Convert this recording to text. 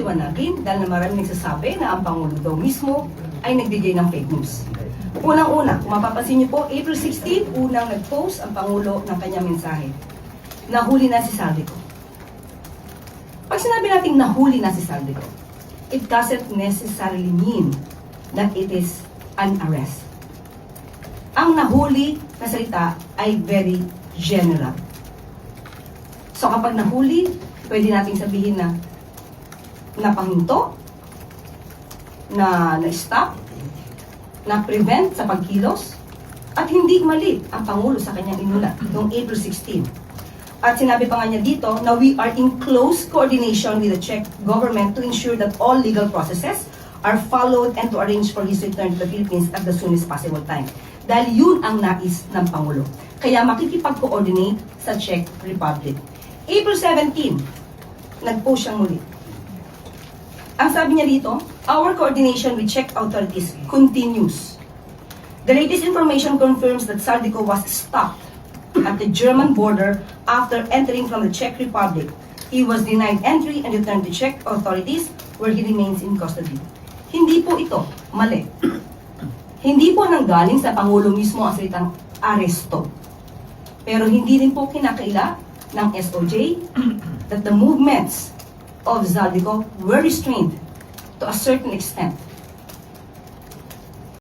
paliwanagin dahil na maraming nagsasabi na ang Pangulo daw mismo ay nagbigay ng fake news. Unang-una, kung mapapansin niyo po, April 16, unang nag-post ang Pangulo ng kanyang mensahe. Nahuli na si Saldico. Pag sinabi natin nahuli na si Saldico, it doesn't necessarily mean that it is an arrest. Ang nahuli na salita ay very general. So kapag nahuli, pwede nating sabihin na napahinto, na-stop, na-prevent sa pagkilos, at hindi mali ang Pangulo sa kanyang inulat noong April 16. At sinabi pa nga niya dito na we are in close coordination with the Czech government to ensure that all legal processes are followed and to arrange for his return to the Philippines at the soonest possible time. Dahil yun ang nais ng Pangulo. Kaya makikipag-coordinate sa Czech Republic. April 17, nag-post siyang muli. Ang sabi niya dito, our coordination with Czech authorities continues. The latest information confirms that Saldico was stopped at the German border after entering from the Czech Republic. He was denied entry and returned to Czech authorities where he remains in custody. Hindi po ito mali. Hindi po nanggaling sa Pangulo mismo ang salitang aresto. Pero hindi rin po kinakaila ng SOJ that the movements of Saldico were restrained to a certain extent